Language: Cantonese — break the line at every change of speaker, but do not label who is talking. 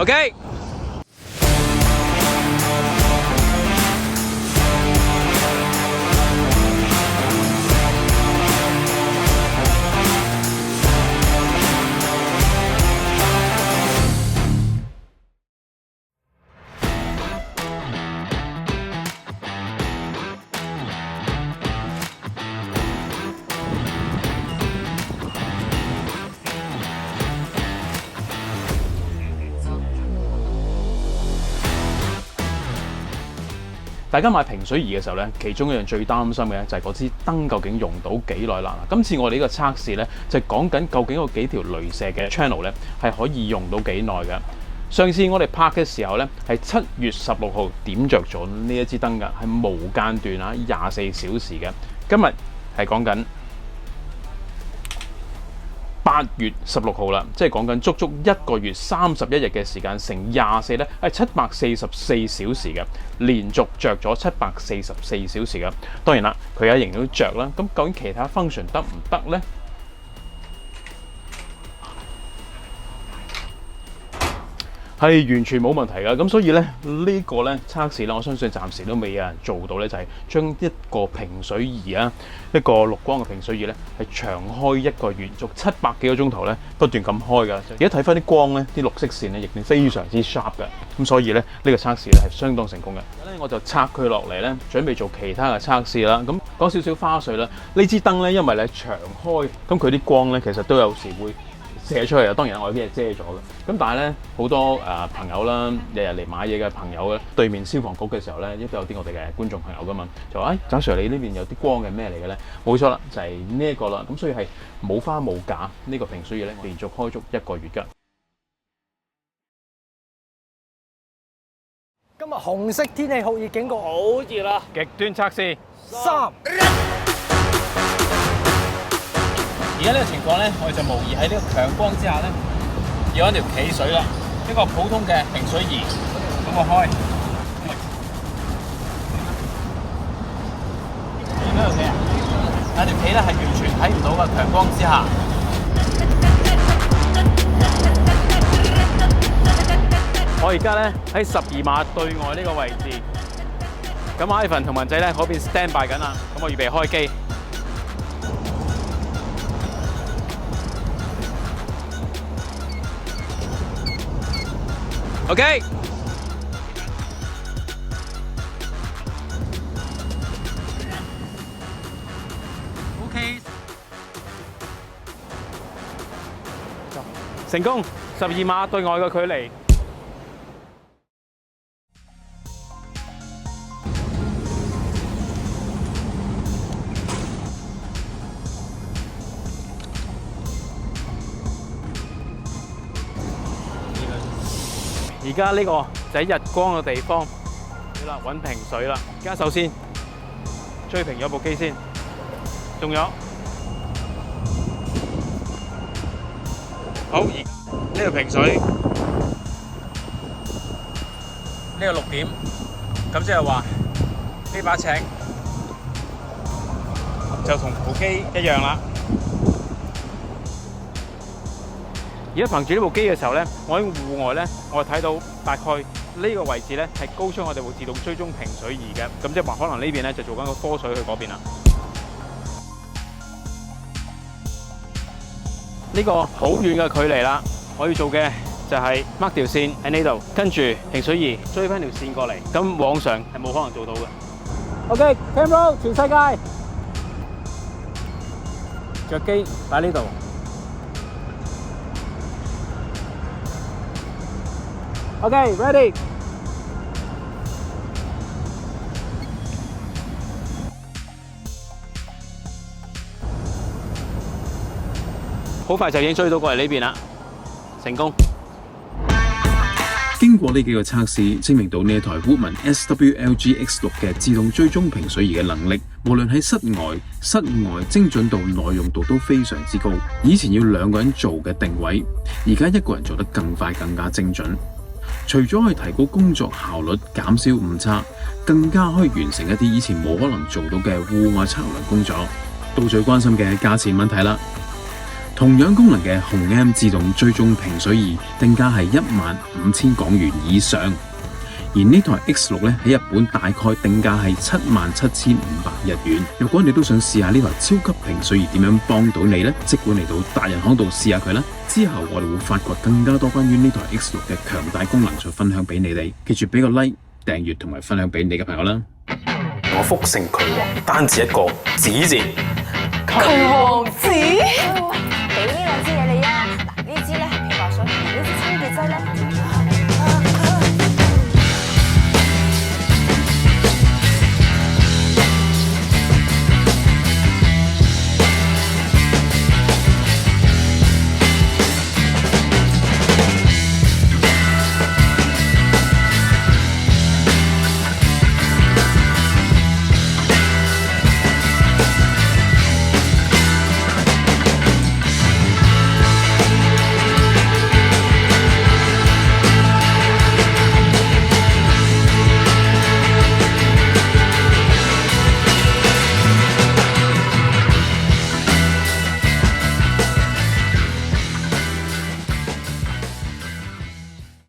OK。大家買平水儀嘅時候咧，其中一樣最擔心嘅咧就係嗰支燈究竟用到幾耐啦。今次我哋呢個測試咧就係講緊究竟嗰幾條雷射嘅 channel 咧係可以用到幾耐嘅。上次我哋拍嘅時候咧係7月16號點着咗呢一支燈㗎，係無間斷啊24小時嘅。今日係講緊8月16號啦，即係講緊足足1個月31日嘅時間，乘24咧係744小時嘅，連續着咗744小時嘅。當然啦，佢而家仍然都着啦。咁究竟其他 function 得唔得呢？係完全冇問題㗎，咁所以咧呢個咧測試啦，我相信暫時都未有人做到咧，就係將一個平水儀啊，一個綠光嘅平水儀咧，係長開1個月，續700幾個鐘頭咧，不斷咁開㗎。而家睇翻啲光咧，啲綠色線咧，亦都非常之 sharp 嘅，咁所以咧呢個測試咧係相當成功嘅。咁咧我就拆佢落嚟咧，準備做其他嘅測試啦。咁講少少花絮啦，呢支燈咧因為咧長開，咁佢啲光咧其實都有時會射出去啊，當然我有啲係遮咗嘅。咁但係咧好多朋友啦，日日嚟買嘢嘅朋友咧，對面消防局嘅時候咧，亦都有啲我哋嘅觀眾朋友噶嘛，就話賈 Sir 你呢邊有啲光嘅咩嚟嘅咧？冇錯啦，就係呢一個啦。咁所以係冇花冇假呢個平水儀咧，連續開足1個月㗎。
今日紅色天氣酷熱警告，好熱啦！
極端測試
3。
而家呢個情況咧，我哋就模擬喺呢個強光之下咧，要揾條企水啦，一個普通嘅平水儀，咁我開。見到條企啊？但條企咧係完全睇唔到嘅，強光之下。
我而家咧喺12碼對外呢個位置，咁 Ivan 同文仔咧嗰邊 stand by 緊啦，咁我預備開機。OK。
OK。
成功，12碼對外嘅距離。而家呢個就喺日光嘅地方，好啦，揾平水啦。而家首先追平咗部機先，仲有好，而呢個平水
呢個6點，咁即係話呢把尺
就同部機一樣啦。而家憑住呢部機嘅時候咧，我喺戶外咧，我睇到大概呢個位置咧係高出我哋部自動追蹤平水儀嘅，咁即係話可能呢邊咧就做緊個科水去嗰邊啦。呢個好遠嘅距離啦，我要做嘅就係 mark 條線喺呢度，跟住平水儀追翻條線過嚟，咁往上係冇可能做到嘅。
OK，camera，全世界
着機擺呢度。
OK，ready。
好快就已經追到過嚟呢邊啦，成功。
經過呢幾個測試，證明到呢一台 Woodman SWLG X6 嘅自動追蹤平水儀嘅能力，無論喺室外精準度、耐用度都非常之高。以前要2個人做嘅定位，而家1個人做得更快、更加精準。除咗可以提高工作效率、減少誤差，更加可以完成一啲以前冇可能做到嘅戶外測量工作。到最關心嘅價錢問題啦。同樣功能嘅紅 M 自動追蹤平水儀定價係15,000港元以上。而呢台 X6 咧喺日本大概定價係77,500日元。如果你都想試下呢台超級平水儀點樣幫到你呢，即管嚟到達人行度試下佢啦。之後我哋會發掘更加多關於呢台 X6 嘅強大功能，再分享俾你哋。記住俾個 like、訂閱同埋分享俾你嘅朋友啦。
我福成渠王，單字一個子字。
渠王子。